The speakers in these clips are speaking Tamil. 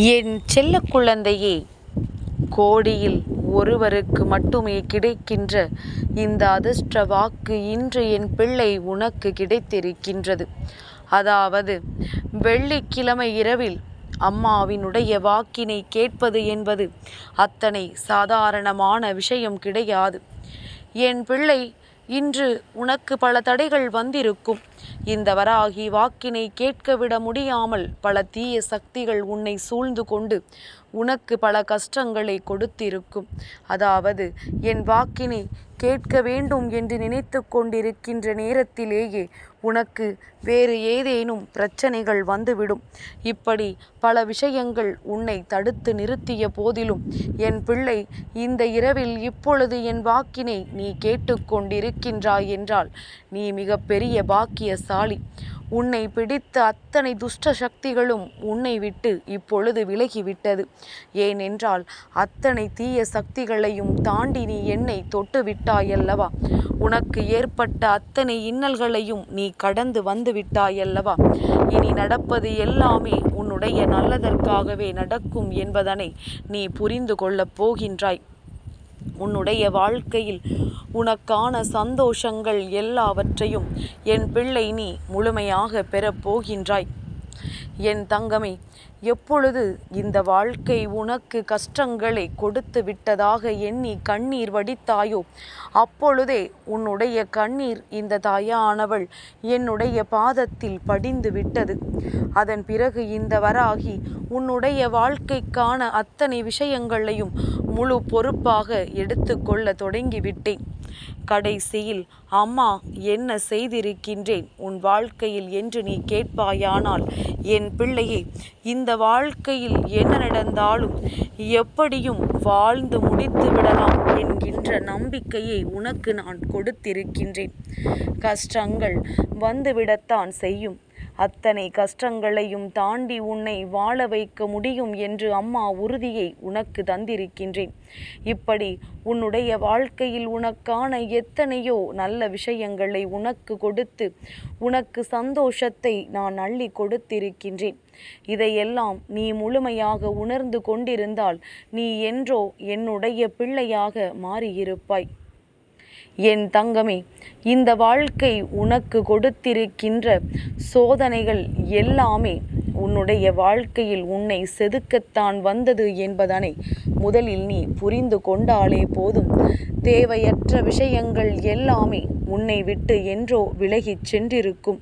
என் செல்ல குழந்தையே, கோடியில் ஒருவருக்கு மட்டுமே கிடைக்கின்ற இந்த அதிர்ஷ்ட வாக்கு இன்று என் பிள்ளை உனக்கு கிடைத்திருக்கின்றது. அதாவது, வெள்ளிக்கிழமை இரவில் அம்மாவினுடைய வாக்கினை கேட்பது என்பது அத்தனை சாதாரணமான விஷயம் கிடையாது. என் பிள்ளை, இன்று உனக்கு பல தடைகள் வந்திருக்கும். இந்த வராகி வாக்கினை கேட்கவிட முடியாமல் பல தீய சக்திகள் உன்னை சூழ்ந்து கொண்டு உனக்கு பல கஷ்டங்களை கொடுத்திருக்கும். அதாவது, என் வாக்கினை கேட்க வேண்டும் என்று நினைத்து கொண்டிருக்கின்ற நேரத்திலேயே உனக்கு வேறு ஏதேனும் பிரச்சனைகள் வந்துவிடும். இப்படி பல விஷயங்கள் உன்னை தடுத்து நிறுத்திய போதிலும் என் பிள்ளை, இந்த இரவில் இப்பொழுது என் வாக்கினை நீ கேட்டுக்கொண்டிருக்கின்றாய் என்றால் நீ மிகப்பெரிய பாக்கியசாலி. உன்னை பிடித்த அத்தனை துஷ்ட சக்திகளும் உன்னை விட்டு இப்பொழுது விலகிவிட்டது. ஏனென்றால் அத்தனை தீய சக்திகளையும் தாண்டி நீ என்னை தொட்டு விட்டாயல்லவா? உனக்கு ஏற்பட்ட அத்தனை இன்னல்களையும் நீ கடந்து வந்து விட்டாயல்லவா? இனி நடப்பது எல்லாமே உன்னுடைய நல்லதற்காகவே நடக்கும் என்பதனை நீ புரிந்து கொள்ளப் போகின்றாய். உன்னுடைய வாழ்க்கையில் உனக்கான சந்தோஷங்கள் எல்லாவற்றையும் என் பிள்ளை நீ முழுமையாக பெறப்போகின்றாய். என் தங்கமே, எப்பொழுது இந்த வாழ்க்கை உனக்கு கஷ்டங்களை கொடுத்து விட்டதாக எண்ணி கண்ணீர் வடித்தாயோ, அப்பொழுதே உன்னுடைய கண்ணீர் இந்த தாயானவள் என்னுடைய பாதத்தில் படிந்து விட்டது. அதன் பிறகு இந்த வராகி உன்னுடைய வாழ்க்கைக்கான அத்தனை விஷயங்களையும் முழு பொறுப்பாக எடுத்துக்கொள்ள தொடங்கிவிட்டேன். கடைசியில் அம்மா என்ன செய்திருக்கின்றேன் உன் வாழ்க்கையில் என்று நீ கேட்பாயானால், என் பிள்ளையே, இந்த வாழ்க்கையில் என்ன நடந்தாலும் எப்படியும் வாழ்ந்து முடித்து விடலாம் என்கின்ற நம்பிக்கையை உனக்கு நான் கொடுத்திருக்கின்றேன். கஷ்டங்கள் வந்துவிடத்தான் செய்யும். அத்தனை கஷ்டங்களையும் தாண்டி உன்னை வாழ வைக்க முடியும் என்று அம்மா உறுதியை உனக்கு தந்திருக்கின்றேன். இப்படி உன்னுடைய வாழ்க்கையில் உனக்கான எத்தனையோ நல்ல விஷயங்களை உனக்கு கொடுத்து உனக்கு சந்தோஷத்தை நான் அள்ளி கொடுத்திருக்கின்றேன். இதையெல்லாம் நீ முழுமையாக உணர்ந்து கொண்டிருந்தால் நீ என்றோ என்னுடைய பிள்ளையாக மாறியிருப்பாய். என் தங்கமே, இந்த வாழ்க்கை உனக்கு கொடுத்திருக்கின்ற சோதனைகள் எல்லாமே உன்னுடைய வாழ்க்கையில் உன்னை செதுக்கத்தான் வந்தது என்பதனை முதலில் நீ புரிந்து கொண்டாலே போதும். தேவையற்ற விஷயங்கள் எல்லாமே உன்னை விட்டு என்றோ விலகிச் சென்றிருக்கும்.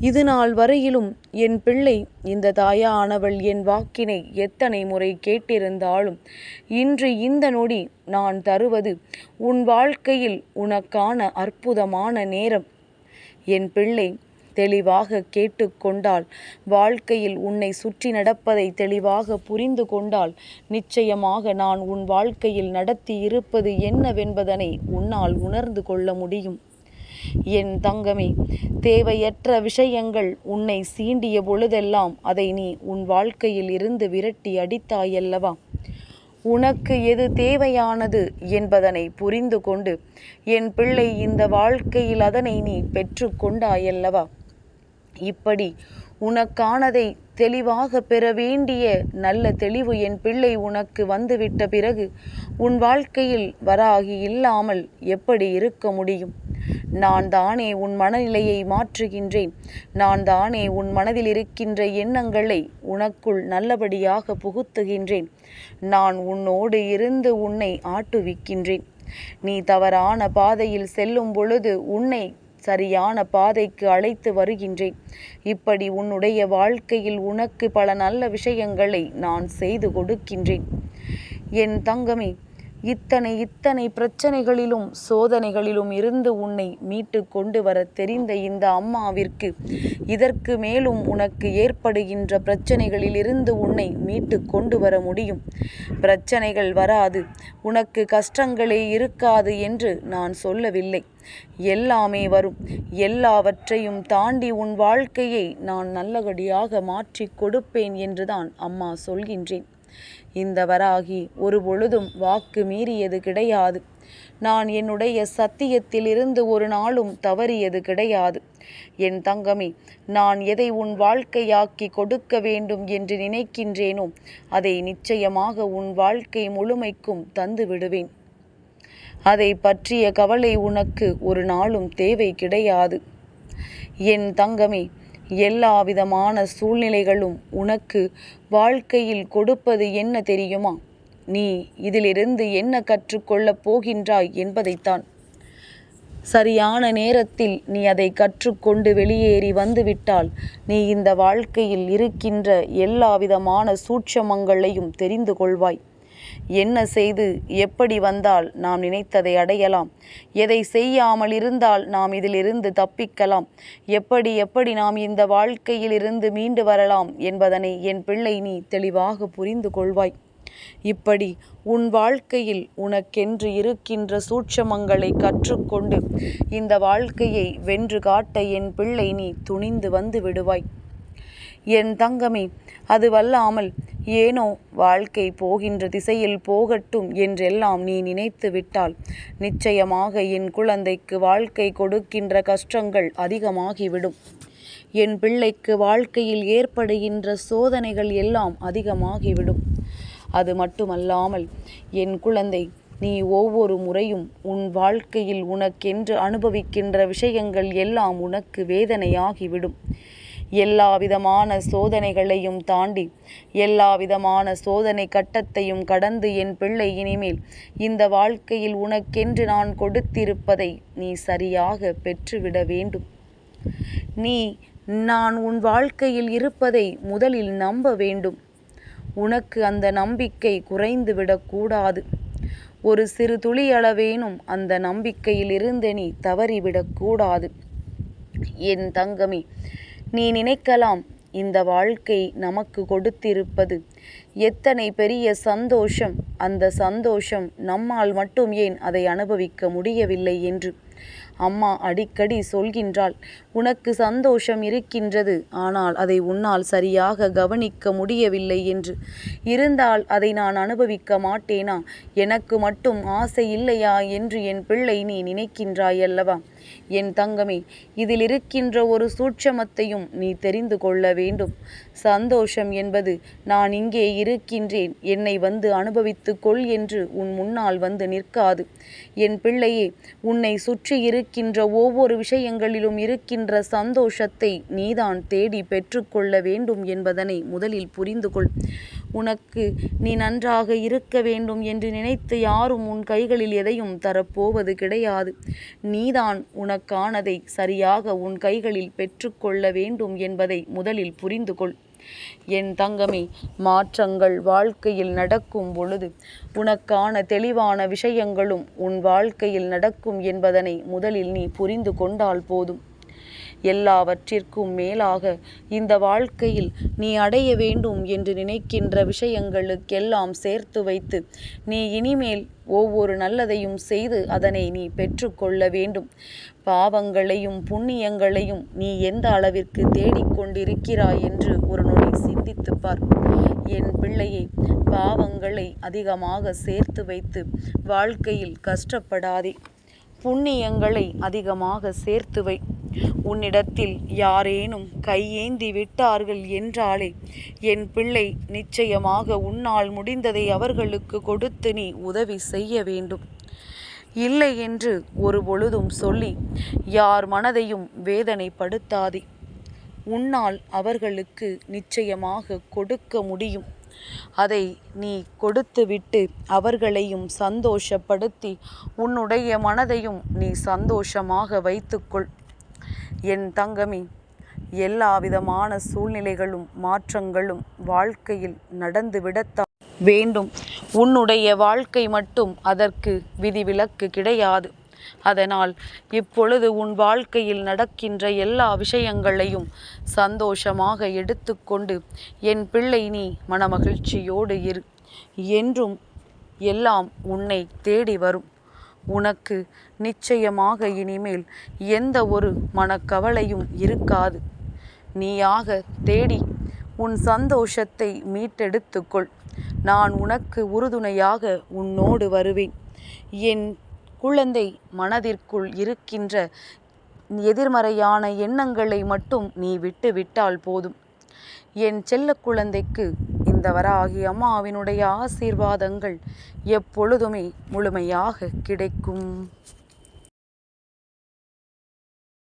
இது நாள் வரையிலும் என் பிள்ளை, இந்த தாயானவள் என் வாக்கினை எத்தனை முறை கேட்டிருந்தாலும் இன்று இந்த நொடி நான் தருவது உன் வாழ்க்கையில் உனக்கான அற்புதமான நேரம். என் பிள்ளை, தெளிவாக கேட்டுக்கொண்டால், வாழ்க்கையில் உன்னை சுற்றி நடப்பதை தெளிவாக புரிந்து கொண்டால், நிச்சயமாக நான் உன் வாழ்க்கையில் நடத்தி இருப்பது என்னவென்பதனை உன்னால் உணர்ந்து கொள்ள முடியும். என் தங்கமே, தேவையற்ற விஷயங்கள் உன்னை சீண்டிய பொழுதெல்லாம் அதை நீ உன் வாழ்க்கையில் இருந்து விரட்டி அடித்தாயல்லவா? உனக்கு எது தேவையானது என்பதனை புரிந்து கொண்டு என் பிள்ளை இந்த வாழ்க்கையில் அதனை நீ பெற்று கொண்டாயல்லவா? இப்படி உனக்கானதை தெளிவாக பெற வேண்டிய நல்ல தெளிவு என் பிள்ளை உனக்கு வந்துவிட்ட பிறகு உன் வாழ்க்கையில் வராகி இல்லாமல் எப்படி இருக்க முடியும்? நான் தானே உன் மனநிலையை மாற்றுகின்றேன். நான் தானே உன் மனதில் இருக்கின்ற எண்ணங்களை உனக்குள் நல்லபடியாக புகுத்துகின்றேன். நான் உன்னோடு இருந்து உன்னை ஆட்டுவிக்கின்றேன். நீ தவறான பாதையில் செல்லும் பொழுது உன்னை சரியான பாதைக்கு அழைத்து வருகின்றேன். இப்படி உன்னுடைய வாழ்க்கையில் உனக்கு பல நல்ல விஷயங்களை நான் செய்து கொடுக்கின்றேன். என் தங்கமே, இத்தனை பிரச்சனைகளிலும் சோதனைகளிலும் இருந்து உன்னை மீட்டு கொண்டு வர தெரிந்த இந்த அம்மாவிற்கு இதற்கு மேலும் உனக்கு ஏற்படுகின்ற பிரச்சனைகளில் இருந்து உன்னை மீட்டு கொண்டு வர முடியும். பிரச்சனைகள் வராது, உனக்கு கஷ்டங்களே இருக்காது என்று நான் சொல்லவில்லை. எல்லாமே வரும். எல்லாவற்றையும் தாண்டி உன் வாழ்க்கையை நான் நல்லபடியாக மாற்றி கொடுப்பேன் என்றுதான் அம்மா சொல்கின்றேன். இந்த வராகி ஒரு பொழுதும் வாக்கு மீறியது கிடையாது. நான் என்னுடைய சத்தியத்திலிருந்து ஒரு நாளும் தவறியது கிடையாது. என் தங்கமே, நான் எதை உன் வாழ்க்கையாக்கி கொடுக்க வேண்டும் என்று நினைக்கின்றேனோ அதை நிச்சயமாக உன் வாழ்க்கை முழுமைக்கும் தந்து விடுவேன். அதை பற்றிய கவலை உனக்கு ஒரு நாளும் தேவை கிடையாது. என் தங்கமே, எல்லா விதமான சூழ்நிலைகளும் உனக்கு வாழ்க்கையில் கொடுப்பது என்ன தெரியுமா? நீ இதிலிருந்து என்ன கற்றுக்கொள்ளப் போகின்றாய் என்பதைத்தான். சரியான நேரத்தில் நீ அதை கற்றுக்கொண்டு வெளியேறி வந்துவிட்டால் நீ இந்த வாழ்க்கையில் இருக்கின்ற எல்லா விதமான சூட்சமங்களையும் தெரிந்து கொள்வாய். என்ன செய்து எப்படி வந்தால் நாம் நினைத்ததை அடையலாம், எதை செய்யாமல் இருந்தால் நாம் இதிலிருந்து தப்பிக்கலாம், எப்படி நாம் இந்த வாழ்க்கையிலிருந்து மீண்டு வரலாம் என்பதனை என் பிள்ளை நீ தெளிவாக புரிந்து கொள்வாய். இப்படி உன் வாழ்க்கையில் உனக்கென்று இருக்கின்ற சூட்சமங்களை கற்றுக்கொண்டு இந்த வாழ்க்கையை வென்று காட்ட என் பிள்ளை நீ துணிந்து வந்து விடுவாய். என் தங்கமே, அதுவல்லாமல் ஏனோ வாழ்க்கை போகின்ற திசையில் போகட்டும் என்றெல்லாம் நீ நினைத்து விட்டால் நிச்சயமாக என் குழந்தைக்கு வாழ்க்கை கொடுக்கின்ற கஷ்டங்கள் அதிகமாகிவிடும். என் பிள்ளைக்கு வாழ்க்கையில் ஏற்படுகின்ற சோதனைகள் எல்லாம் அதிகமாகிவிடும். அது மட்டுமல்லாமல் என் குழந்தை, நீ ஒவ்வொரு முறையும் உன் வாழ்க்கையில் உனக்கென்று அனுபவிக்கின்ற விஷயங்கள் எல்லாம் உனக்கு வேதனையாகிவிடும். எல்லா விதமான சோதனைகளையும் தாண்டி எல்லா விதமான சோதனை கட்டத்தையும் கடந்து என் பிள்ளை இனிமேல் இந்த வாழ்க்கையில் உனக்கென்று நான் கொடுத்திருப்பதை நீ சரியாக பெற்றுவிட வேண்டும். நான் உன் வாழ்க்கையில் இருப்பதை முதலில் நம்ப வேண்டும். உனக்கு அந்த நம்பிக்கை குறைந்து விடக்கூடாது. ஒரு சிறு துளியளவேனும் அந்த நம்பிக்கையிலிருந்து நீ தவறிவிடக்கூடாது. என் தங்கமே, நீ நினைக்கலாம், இந்த வாழ்க்கை நமக்கு கொடுத்திருப்பது எத்தனை பெரிய சந்தோஷம், அந்த சந்தோஷம் நம்மால் மட்டும் ஏன் அதை அனுபவிக்க முடியவில்லை என்று. அம்மா அடிக்கடி சொல்கின்றாள், உனக்கு சந்தோஷம் இருக்கின்றது, ஆனால் அதை உன்னால் சரியாக கவனிக்க முடியவில்லை என்று. இருந்தால் அதை நான் அனுபவிக்க மாட்டேனா? எனக்கு மட்டும் ஆசை இல்லையா என்று என் பிள்ளை நீ நினைக்கின்றாய் அல்லவா? என் தங்கமே, இதில் இருக்கின்ற ஒரு சூட்சமத்தையும் நீ தெரிந்து கொள்ள வேண்டும். சந்தோஷம் என்பது நான் இங்கே இருக்கின்றேன், என்னை வந்து அனுபவித்து கொள் என்று உன் முன்னால் வந்து நிற்காது. என் பிள்ளையே, உன்னை சுற்றி இருக்கின்ற ஒவ்வொரு விஷயங்களிலும் இருக்கின்ற சந்தோஷத்தை நீதான் தேடி பெற்றுக்கொள்ள வேண்டும் என்பதனை முதலில் புரிந்து கொள். உனக்கு நீ நன்றாக இருக்க வேண்டும் என்று நினைத்து யாரும் உன் கைகளில் எதையும் தரப்போவது கிடையாது. நீதான் உனக்கானதை சரியாக உன் கைகளில் பெற்றுக்கொள்ள வேண்டும் என்பதை முதலில் புரிந்து கொள். என் தங்கமே, மாற்றங்கள் வாழ்க்கையில் நடக்கும் பொழுது உனக்கான தெளிவான விஷயங்களும் உன் வாழ்க்கையில் நடக்கும் என்பதனை முதலில் நீ புரிந்து கொண்டால் போதும். எல்லாவற்றிற்கும் மேலாக இந்த வாழ்க்கையில் நீ அடைய வேண்டும் என்று நினைக்கின்ற விஷயங்களுக்கெல்லாம் சேர்த்து வைத்து நீ இனிமேல் ஒவ்வொரு நல்லதையும் செய்து அதனை நீ பெற்றுக்கொள்ள வேண்டும். பாவங்களையும் புண்ணியங்களையும் நீ எந்த அளவிற்கு தேடிக்கொண்டிருக்கிறாய் என்று ஒரு நொடி சிந்தித்துப் பார். என் பிள்ளையை, பாவங்களை அதிகமாக சேர்த்து வைத்து வாழ்க்கையில் கஷ்டப்படாதே. புண்ணியங்களை அதிகமாக சேர்த்து வை. உன்னிடத்தில் யாரேனும் கையேந்தி விட்டார்கள் என்றாலே என் பிள்ளை, நிச்சயமாக உன்னால் முடிந்ததை அவர்களுக்கு கொடுத்து நீ உதவி செய்ய வேண்டும். இல்லை என்று ஒரு பொழுதும் சொல்லி யார் மனதையும் வேதனைப்படுத்தாதே. உன்னால் அவர்களுக்கு நிச்சயமாக கொடுக்க முடியும். அதை நீ கொடுத்துவிட்டு அவர்களையும் சந்தோஷப்படுத்தி உன்னுடைய மனதையும் நீ சந்தோஷமாக வைத்துக்கொள். என் தங்கமே, எல்லா விதமான சூழ்நிலைகளும் மாற்றங்களும் வாழ்க்கையில் நடந்துவிடத்தான் வேண்டும். உன்னுடைய வாழ்க்கை மட்டும் அதற்கு விதிவிலக்கு கிடையாது. அதனால் இப்பொழுது உன் வாழ்க்கையில் நடக்கின்ற எல்லா விஷயங்களையும் சந்தோஷமாக எடுத்துக்கொண்டு என் பிள்ளை நீ மனமகிழ்ச்சியோடு இரு. என்றும் எல்லாம் உன்னை தேடி வரும். உனக்கு நிச்சயமாக இனிமேல் எந்த ஒரு மனக்கவலையும் இருக்காது. நீயாக தேடி உன் சந்தோஷத்தை மீட்டெடுத்துக்கொள். நான் உனக்கு உறுதுணையாக உன்னோடு வருவேன். என் குழந்தை மனதிற்குள் இருக்கின்ற எதிர்மறையான எண்ணங்களை மட்டும் நீ விட்டு விட்டால் போதும். என் செல்ல குழந்தைக்கு இந்த வராகி அம்மாவினுடைய ஆசீர்வாதங்கள் எப்பொழுதுமே முழுமையாக கிடைக்கும்.